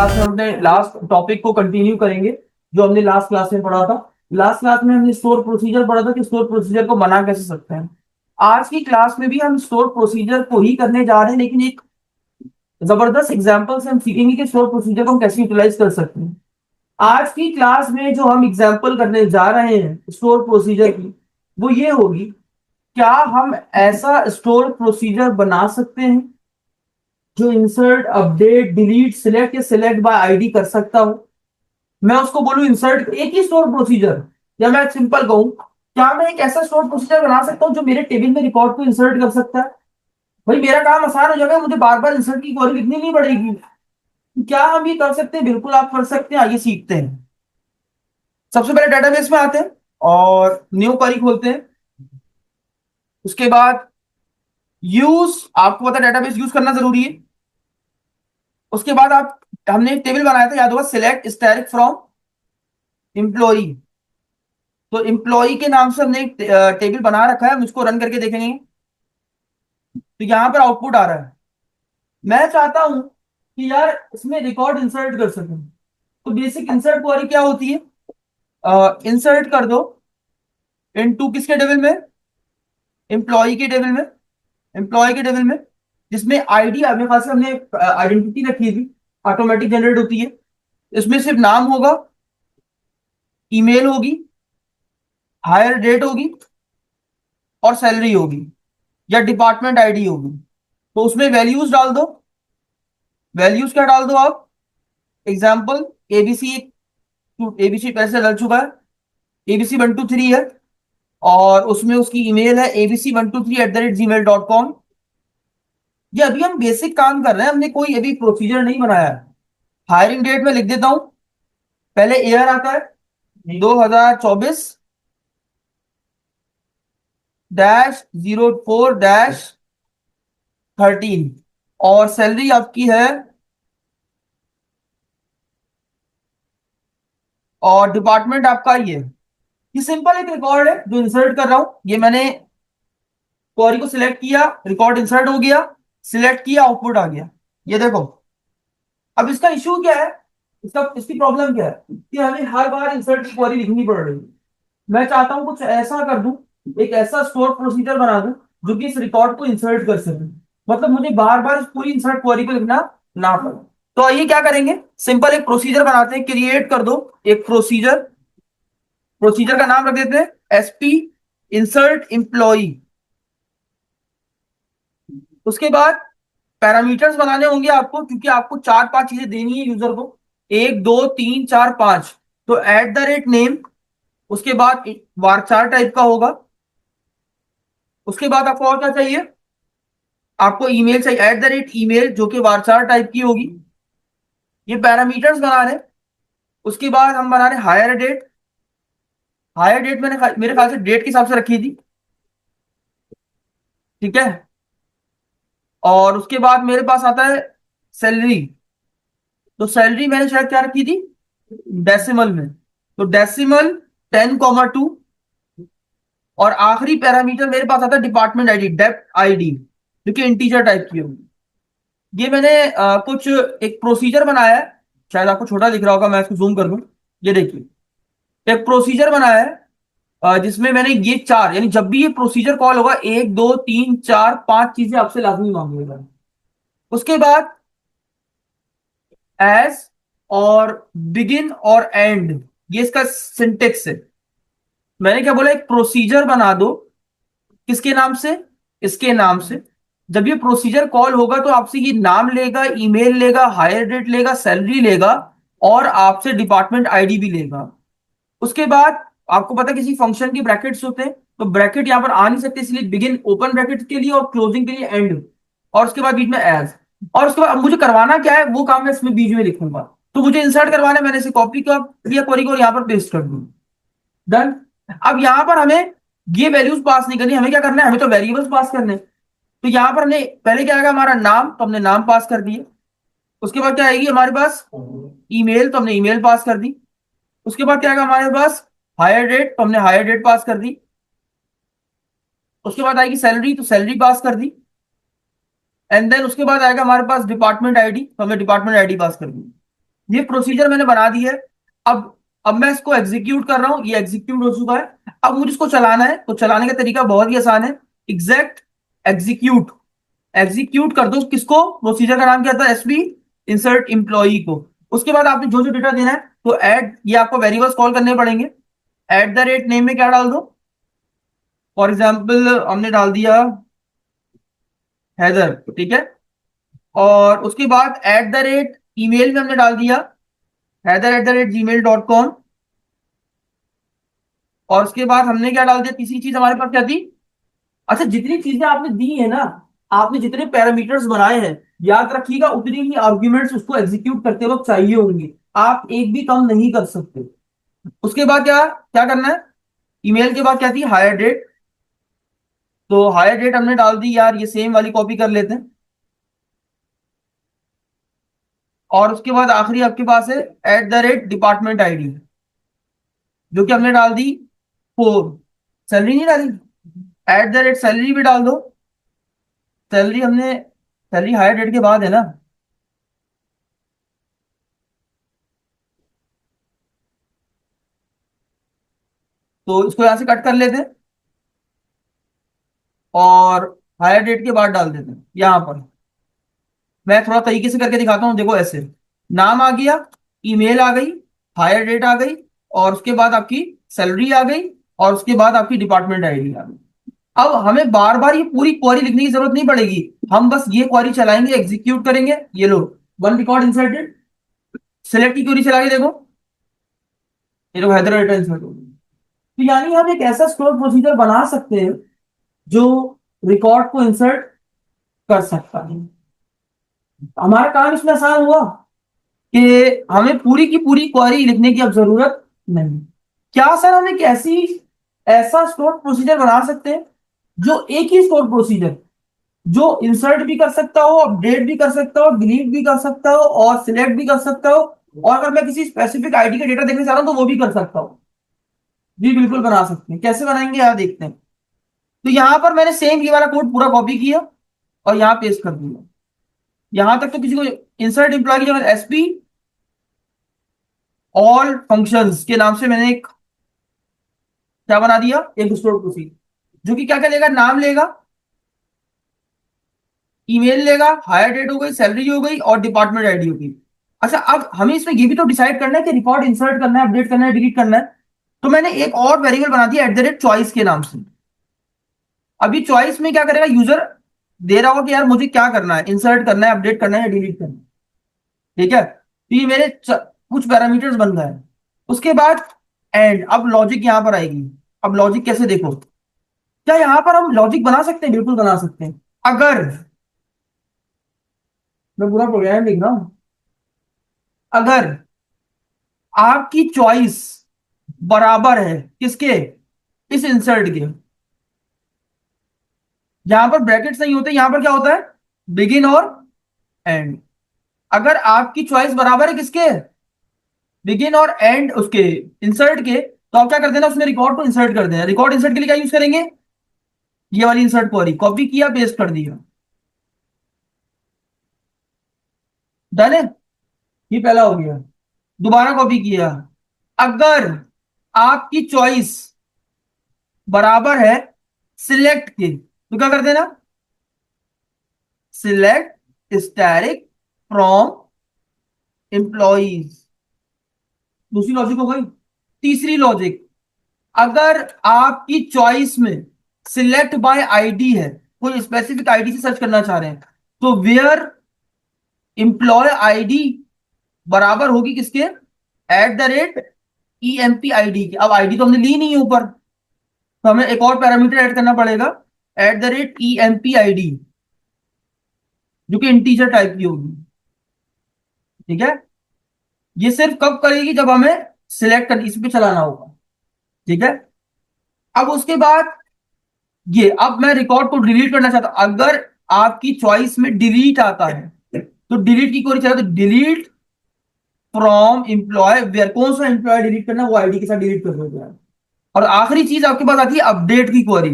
Class में हमने last topic को कंटिन्यू करेंगे जो हमने लास्ट क्लास में पढ़ा था। लास्ट क्लास में हमने स्टोर प्रोसीजर पढ़ा था कि स्टोर प्रोसीजर को बना कैसे सकते हैं। आज की क्लास में भी हम स्टोर प्रोसीजर को ही करने जा रहे हैं, लेकिन एक जबरदस्त एग्जांपल से हम सीखेंगे कि स्टोर प्रोसीजर को हम कैसे यूटिलाइज कर सकते हैं। आज की क्लास में जो हम एग्जांपल करने जा रहे हैं स्टोर प्रोसीजर की, वो ये होगी, क्या हम ऐसा स्टोर प्रोसीजर बना सकते हैं जो इंसर्ट अपडेट डिलीट सिलेक्ट या सिलेक्ट बाय आईडी कर सकता हो। मैं उसको बोलूं इंसर्ट एक ही स्टोर प्रोसीजर, या मैं सिंपल कहूं, क्या मैं एक ऐसा स्टोर प्रोसीजर बना सकता हूं जो मेरे टेबल में रिकॉर्ड को इंसर्ट कर सकता है। भाई मेरा काम आसान हो जाएगा, मुझे बार बार इंसर्ट की क्वेरी लिखनी नहीं पड़ेगी। क्या हम ये कर सकते हैं? बिल्कुल आप कर सकते हैं। आइए सीखते हैं। सबसे पहले डेटाबेस में आते हैं और न्यू क्वेरी खोलते हैं। उसके बाद यूज, आपको पता है डेटाबेस यूज करना जरूरी है। उसके बाद आप, हमने एक टेबल बनाया था, याद होगा, सिलेक्ट स्टैटिक फ्रॉम एम्प्लॉई। तो एम्प्लॉई के नाम से हमने एक टेबल बना रखा है, हम इसको रन करके देखेंगे। तो यहां पर आउटपुट आ रहा है। मैं चाहता हूं कि यार इसमें रिकॉर्ड इंसर्ट कर सकूं। तो बेसिक इंसर्ट क्वेरी क्या होती है? इंसर्ट कर दो इनटू किसके टेबल में? एम्प्लॉय के टेबल में। एम्प्लॉय के टेबल में जिसमें आईडी, अपने पास हमने आइडेंटिटी रखी थी, ऑटोमेटिक जनरेट होती है। इसमें सिर्फ नाम होगा, ईमेल होगी, हायर डेट होगी और सैलरी होगी, या डिपार्टमेंट आईडी होगी। तो उसमें वैल्यूज डाल दो। वैल्यूज क्या डाल दो आप? एग्जाम्पल एबीसी, एबीसी पैसे डल चुका है, एबीसी 123 है, और उसमें उसकी ईमेल है abc123@gmail.com। ये अभी हम बेसिक काम कर रहे हैं, हमने कोई अभी प्रोसीजर नहीं बनाया है। हायरिंग डेट में लिख देता हूं, पहले ईयर आता है 2024-04-13, और सैलरी आपकी है, और डिपार्टमेंट आपका ये है। ये सिंपल एक रिकॉर्ड है जो इंसर्ट कर रहा हूं। ये मैंने क्वेरी को सिलेक्ट किया, रिकॉर्ड इंसर्ट हो गया, सिलेक्ट किया, आउटपुट आ गया। ये देखो। अब इसका इशू क्या है? इसकी प्रॉब्लम क्या है कि हमें हर बार इंसर्ट की क्वेरी लिखनी पड़ रही है। मैं चाहता हूं कुछ ऐसा कर दूं, एक ऐसा स्टोर प्रोसीजर बना दूं जो कि इस रिकॉर्ड को इंसर्ट कर सके। मतलब मुझे बार बार इस पूरी इंसर्ट क्वेरी को लिखना ना पड़े। तो आइए क्या करेंगे, सिंपल एक प्रोसीजर बनाते हैं। क्रिएट कर दो एक प्रोसीजर। प्रोसीजर का नाम रख देते हैं एसपी इंसर्ट एम्प्लॉई। उसके बाद पैरामीटर्स बनाने होंगे आपको, क्योंकि आपको चार पांच चीजें देनी है यूजर को। एक दो तीन चार पांच। तो @नेम, उसके बाद वारचार टाइप का होगा। उसके बाद आपको और क्या चाहिए? आपको ईमेल चाहिए, @email, जो कि वारचार टाइप की होगी। ये पैरामीटर्स बना रहे हैं। उसके बाद हम बना रहे हायर डेट। हायर डेट मैंने मेरे ख्याल से डेट के हिसाब से रखी थी, ठीक है। और उसके बाद मेरे पास आता है सैलरी। तो सैलरी मैंने शायद क्या रखी थी, डेसिमल में। तो डेसिमल 10,2। और आखिरी पैरामीटर मेरे पास आता है डिपार्टमेंट आईडी, डेप्ट आईडी, जो कि इंटीजर टाइप की होगी। ये मैंने कुछ एक प्रोसीजर बनाया है। शायद आपको छोटा दिख रहा होगा, मैं इसको जूम कर दूं। ये देखिए, एक प्रोसीजर बनाया है जिसमें मैंने ये चार, यानी जब भी ये प्रोसीजर कॉल होगा, एक दो तीन चार पांच चीजें आपसे लाजमी मांगेगा। उसके बाद एज और बिगिन और एंड, ये इसका सिंटेक्स है। मैंने क्या बोला, एक प्रोसीजर बना दो। किसके नाम से? इसके नाम से। जब ये प्रोसीजर कॉल होगा तो आपसे ये नाम लेगा, ईमेल लेगा, हायर डेट लेगा, सैलरी लेगा, और आपसे डिपार्टमेंट आईडी भी लेगा। उसके बाद आपको पता है किसी फंक्शन के ब्रैकेट्स होते हैं, तो ब्रैकेट यहां पर आ नहीं सकते, इसलिए बिगिन ओपन ब्रैकेट के लिए और क्लोजिंग के लिए एंड, और उसके बाद बीच में एज। और उसके बाद अब मुझे करवाना क्या है वो काम मैं इसमें बीच में लिखूंगा। तो मुझे इंसर्ट करवाना है, मैंने इसे कॉपी किया क्वेरी को, और यहाँ पर पेस्ट कर दूंगा। डन। अब यहां पर हमें ये वैल्यूज पास नहीं करनी, हमें क्या करना है, हमें तो वेरिएबल्स पास करने हैं। तो यहां पर हमने पहले क्या आएगा, हमारा नाम, तो हमने नाम पास कर दिया। उसके बाद क्या आएगी हमारे पास, ईमेल, तो हमने ईमेल पास कर दी। उसके बाद क्या आएगा हमारे पास, हायर डेट, तो हमने हायर डेट पास कर दी। उसके बाद आएगी सैलरी, तो सैलरी पास कर दी। एंड देन उसके बाद आएगा हमारे पास डिपार्टमेंट आईडी, तो हमने डिपार्टमेंट आईडी पास कर दी। ये प्रोसीजर मैंने बना दी है। अब मैं इसको एग्जीक्यूट कर रहा हूं, ये एग्जीक्यूट हो चुका है। अब मुझे इसको चलाना है, तो चलाने का तरीका बहुत ही आसान है। एग्जैक्ट एग्जीक्यूट, एग्जीक्यूट कर दो किसको, प्रोसीजर का नाम क्या था, एसबी इंसर्ट एम्प्लॉई को। उसके बाद आपने जो जो डेटा देना है, तो ऐड, ये आपको वेरिएबल्स कॉल करने पड़ेंगे। एट द रेट नेम में क्या डाल दो, फॉर एग्जाम्पल हमने डाल दिया हैदर, ठीक है। और उसके बाद एट द रेट ईमेल में हमने डाल दिया हैदर@gmail.com। और उसके बाद हमने क्या डाल दिया, तीसरी चीज हमारे पास क्या थी, अच्छा जितनी चीजें आपने दी है ना, आपने जितने पैरामीटर्स बनाए हैं, याद रखिएगा उतनी ही आर्ग्यूमेंट्स उसको एग्जीक्यूट करते वक्त चाहिए होंगे, आप एक भी कम नहीं कर सकते। उसके बाद क्या क्या करना है, ईमेल के बाद क्या थी, हायर डेट। तो हायर डेट हमने डाल दी, यार ये सेम वाली कॉपी कर लेते हैं। और उसके बाद आखिरी आपके पास है @डिपार्टमेंट आईडी, जो कि हमने डाल दी 4। सैलरी नहीं डाली, सैलरी भी डाल दो। सैलरी हमने, सैलरी हायर डेट के बाद है ना, तो इसको यहां से कट कर लेते हैं और हायर डेट के बाद डाल देते हैं यहां पर। मैं थोड़ा तरीके से करके दिखाता हूँ, देखो ऐसे, नाम आ गया, ईमेल आ गई, हायर डेट आ गई, और उसके बाद आपकी सैलरी आ गई, और उसके बाद आपकी डिपार्टमेंट आईडी आ गई। अब हमें बार बार ये पूरी क्वेरी लिखने की जरूरत नहीं पड़ेगी, हम बस ये क्वेरी चलाएंगे, एग्जीक्यूट करेंगे। ये लो, वन रिकॉर्ड इंसर्टेड, सिलेक्ट की क्वेरी चला के देखो, ये लोग हैदराबाद इंसर्ट हो गई। तो यानी हम एक ऐसा स्टोर प्रोसीजर बना सकते हैं जो रिकॉर्ड को इंसर्ट कर सकता है। हमारा काम इसमें आसान हुआ कि हमें पूरी की पूरी क्वेरी लिखने की अब जरूरत नहीं। क्या सर हम एक ऐसी ऐसा स्टोर प्रोसीजर बना सकते हैं जो एक ही स्टोर प्रोसीजर, जो इंसर्ट भी कर सकता हो, अपडेट भी कर सकता हो, डिलीट भी कर सकता हो, और सिलेक्ट भी कर सकता हो, और अगर मैं किसी स्पेसिफिक आईडी का डेटा देखने चाह रहा हूं तो वो भी कर सकता हूँ। जी बिल्कुल बना सकते हैं, कैसे बनाएंगे यार देखते हैं। तो यहां पर मैंने सेम ये वाला कोड पूरा कॉपी किया और यहाँ पेस्ट कर दिया। यहां तक तो किसी को इंसर्ट एम्प्लॉय की जगह एसपी ऑल फंक्शंस के नाम से मैंने एक क्या बना दिया, एक स्टोर प्रोसीजर, जो कि क्या क्या लेगा, नाम लेगा, ईमेल लेगा, हायर डेट हो गई, सैलरी हो गई, और डिपार्टमेंट आईडी हो गई। अच्छा अब हमें इसमें ये भी तो डिसाइड करना है कि रिकॉर्ड इंसर्ट करना है, अपडेट करना है, डिलीट करना है। तो मैंने एक और वेरिएबल बना दिया @चॉइस के नाम से। अभी चॉइस में क्या करेगा, यूजर दे रहा होगा कि यार मुझे क्या करना है, इंसर्ट करना है, अपडेट करना है, या डिलीट करना है, ठीक है। तो ये मेरे कुछ पैरामीटर्स बन गए हैं। उसके बाद एंड, अब लॉजिक यहां पर आएगी। अब लॉजिक कैसे देखो, क्या यहां पर हम लॉजिक बना सकते हैं, बिल्कुल बना सकते हैं। अगर मैं पूरा प्रोग्राम लिख रहा हूं, अगर आपकी चॉइस बराबर है किसके, इस इंसर्ट के, यहां पर ब्रैकेट्स नहीं होते, यहां पर क्या होता है, बिगिन और एंड। अगर आपकी चॉइस बराबर है किसके, बिगिन और एंड उसके, इंसर्ट के, तो आप क्या कर देना, उसमें रिकॉर्ड को इंसर्ट कर देना। रिकॉर्ड इंसर्ट के लिए क्या यूज करेंगे, ये वाली इंसर्ट क्वेरी, कॉपी किया पेस्ट कर दिया, डन है। ये पहला हो गया। दोबारा कॉपी किया, अगर आपकी चॉइस बराबर है सिलेक्ट के, तो क्या कर देना, सिलेक्ट स्टैटिक फ्रॉम एम्प्लॉइज। दूसरी लॉजिक हो गई। तीसरी लॉजिक, अगर आपकी चॉइस में सिलेक्ट बाय आईडी है, कोई स्पेसिफिक आईडी से सर्च करना चाह रहे हैं, तो वेयर एम्प्लॉय आईडी बराबर होगी किसके, @EMP आईडी की। अब आईडी तो हमने ली नहीं है ऊपर, तो हमें एक और पैरामीटर ऐड करना पड़ेगा, @EMP आईडी, जो कि इंटीजर टाइप की होगी, ठीक है। ये सिर्फ कब करेगी, जब हमें सिलेक्ट कर इस पे चलाना होगा, ठीक है। अब उसके बाद ये, अब मैं रिकॉर्ड को डिलीट करना चाहता हूं, अगर आपकी चॉइस में डिलीट आता है, तो डिलीट की क्वेरी चला, तो डिलीट फ्रॉम एम्प्लॉय, वेयर, कौन सा एम्प्लॉय डिलीट करना, वो आईडी के साथ डिलीट कर दो। और आखिरी चीज आपके पास आती है अपडेट की क्वेरी।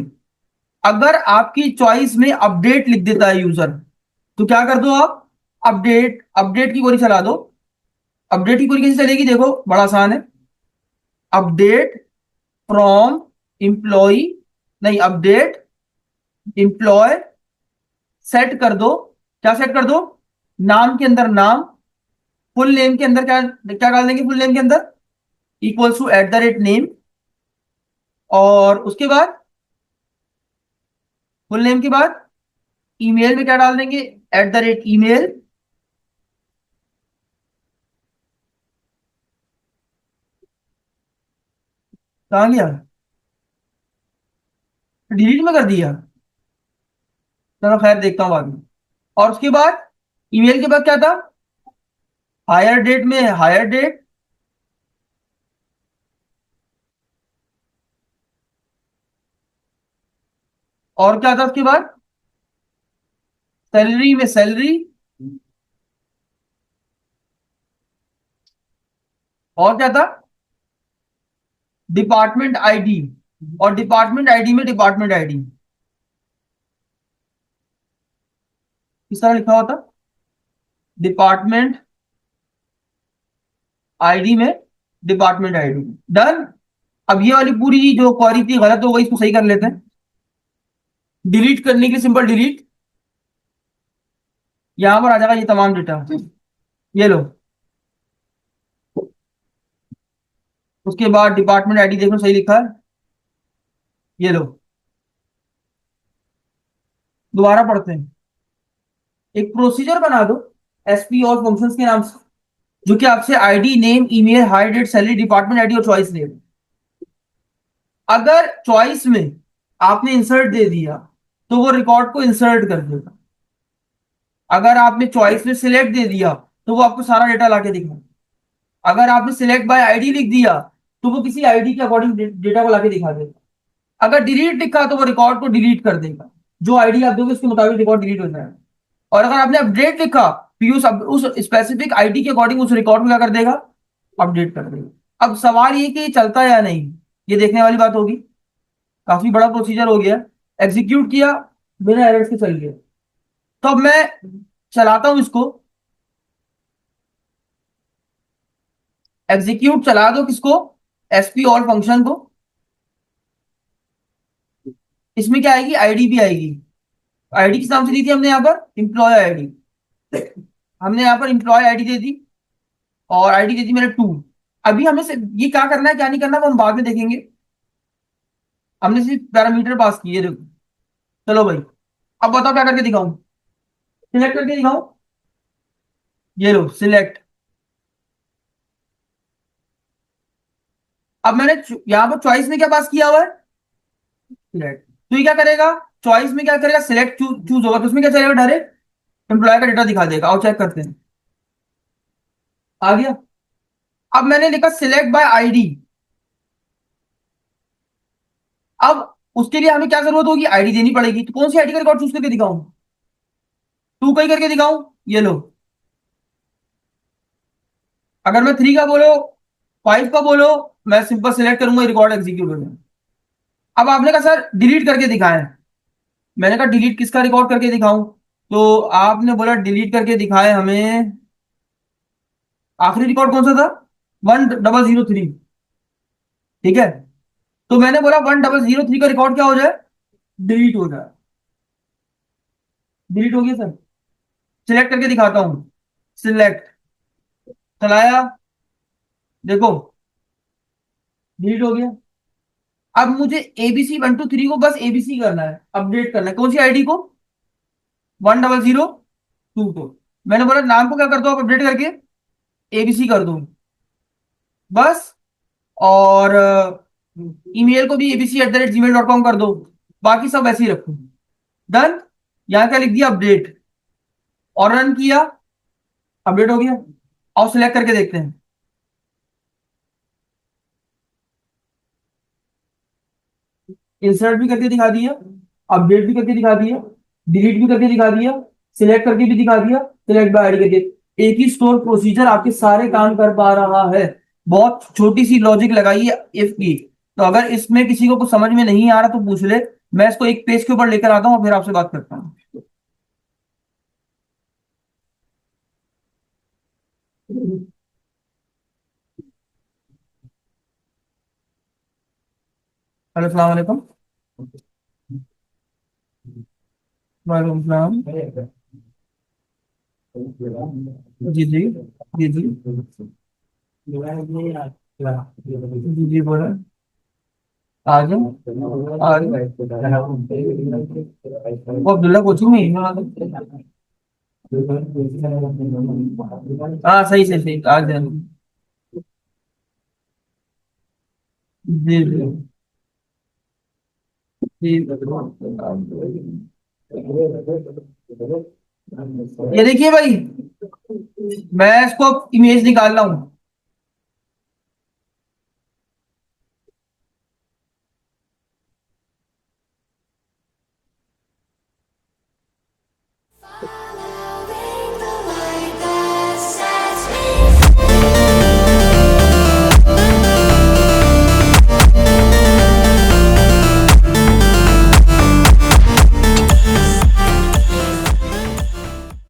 अगर आपकी चॉइस में अपडेट लिख देता है यूजर, तो क्या कर दो आप, अपडेट, अपडेट की क्वेरी चला दो, अपडेट की पूरी कैसे चलेगी, देखो बड़ा आसान है। अपडेट फ्रॉम एम्प्लॉय, नहीं अपडेट एम्प्लॉय, सेट कर दो, क्या सेट कर दो, नाम के अंदर नाम, फुल नेम के अंदर क्या क्या डाल देंगे, फुल नेम के अंदर equals to at the rate name, और उसके बाद फुल नेम के बाद ईमेल में क्या डाल देंगे, एट द रेट ईमेल। कहाँ गया, डिलीट में कर दिया, चलो खैर देखता हूँ बाद में। और उसके बाद ईमेल के बाद क्या था, हायर डेट में हायर डेट, और क्या था उसके बाद, सैलरी में सैलरी, और क्या था, डिपार्टमेंट आईडी, और डिपार्टमेंट आईडी में डिपार्टमेंट आईडी किस तरह लिखा होता, डिपार्टमेंट आईडी में डिपार्टमेंट आईडी। डन। अब ये वाली पूरी जो क्वेरी थी गलत हो गई, इसको सही कर लेते हैं। डिलीट करने के लिए सिंपल डिलीट, यहां पर आ जाएगा ये तमाम डेटा, ये लो। उसके बाद डिपार्टमेंट आईडी देखो सही लिखा है, ये लो। दोबारा पढ़ते हैं, एक प्रोसीजर बना दो एसपी और फंक्शंस के नाम से, जो कि आपसे ID name email hire date salary department ID और चॉइस नेम। अगर चॉइस में आपने इंसर्ट दे दिया तो वो रिकॉर्ड को इंसर्ट कर देगा, अगर आपने चॉइस में सिलेक्ट दे दिया तो वो आपको सारा डेटा लाके दिखाएगा, अगर आपने सिलेक्ट बाय आईडी लिख दिया तो वो किसी आईडी के अकॉर्डिंग डेटा को लाके दिखा देगा, अगर डिलीट लिखा तो वो रिकॉर्ड को डिलीट कर देगा, जो आईडी आप दोगे उसके मुताबिक रिकॉर्ड डिलीट हो जाएगा, और अगर आपने अपडेट लिखा तो ये उस स्पेसिफिक आईडी के अकॉर्डिंग उस रिकॉर्ड को क्या कर देगा, अपडेट कर देगा। अब सवाल ये कि ये चलता है या नहीं, ये देखने वाली बात होगी। काफी बड़ा प्रोसीजर हो गया, एग्जीक्यूट किया, बिना एरर्स के चल गया। तो अब मैं चलाता हूं इसको, एग्जीक्यूट चला दो किसको, एसपी ऑल फंक्शन को। इसमें क्या आएगी, आईडी भी आएगी। आईडी किस नाम से दी थी हमने यहाँ पर, एम्प्लॉय आईडी, हमने यहाँ पर एम्प्लॉय आईडी दे दी, और आईडी दे दी मैंने 2। अभी हमें ये क्या करना है क्या नहीं करना वो हम बाद में देखेंगे, हमने सिर्फ पैरामीटर पास किए, देखो। चलो भाई, अब बताओ क्या करके दिखाऊं, सिलेक्ट करके दिखाऊं, ये लो सिलेक्ट। अब मैंने यहाँ पर चॉइस में क्या पास किया हुआ है, सिलेक्ट। तो ये क्या करेगा, चॉइस में क्या करेगा, सिलेक्ट चूज होगा तो उसमें क्या चलेगा, डायरेक्ट एम्प्लॉय का डेटा दिखा देगा। और चेक करते हैं, आ गया। अब मैंने लिखा सिलेक्ट बाय आईडी, अब उसके लिए हमें क्या जरूरत होगी, आईडी देनी पड़ेगी। तो कौन सी आईडी का रिकॉर्ड चूज करके दिखाऊं, 2 का ही करके दिखाऊं, ये लो। अगर मैं 3 का बोलो, 5 का बोलो, मैं सिंपल सिलेक्ट करूंगा, रिकॉर्ड एग्जीक्यूट हो जाएगा। अब आपने कहा सर डिलीट करके दिखाएं, मैंने कहा डिलीट किसका रिकॉर्ड करके दिखाऊं, तो आपने बोला डिलीट करके दिखाए हमें, आखिरी रिकॉर्ड कौन सा था, 1003, ठीक है। तो मैंने बोला 1003 का रिकॉर्ड क्या हो जाए, डिलीट हो जाए। डिलीट हो गया सर, सिलेक्ट करके दिखाता हूं, सिलेक्ट, चलाया, देखो डिलीट हो गया। अब मुझे ABC 1 2 3 को बस एबीसी करना है, अपडेट करना है, कौन सी आईडी को, 1002 को। मैंने बोला नाम को क्या कर दो आप, अपडेट करके एबीसी कर दो बस, और ईमेल को भी abc@gmail.com कर दो, बाकी सब वैसे ही रखो। डन। यहाँ क्या लिख दिया, अपडेट, और रन किया, अपडेट हो गया। और सिलेक्ट करके देखते हैं, इंसर्ट भी करके दिखा दिया, अपडेट भी करके दिखा दिया, डिलीट भी करके दिखा दिया, सिलेक्ट करके भी दिखा दिया, सिलेक्ट बाय आईडी करके। एक ही स्टोर प्रोसीजर आपके सारे काम कर पा रहा है। बहुत छोटी सी लॉजिक लगाई है इफ की। तो अगर इसमें किसी को कुछ समझ में नहीं आ रहा तो पूछ ले, मैं इसको एक पेज के ऊपर लेकर आता हूँ और फिर आपसे बात करता हूँ। हेलो अस्सलाम वालेकुम। वालेकुम सलाम। जी जी। जी जी। जी जी बोला। आ जाओ आ जाओ। वो अब्दुल्ला कोचिंग में ही है। हाँ सही सही सही आ जाए। जी जी जी। ये देखिए भाई, मैं इसको इमेज निकाल रहा हूँ।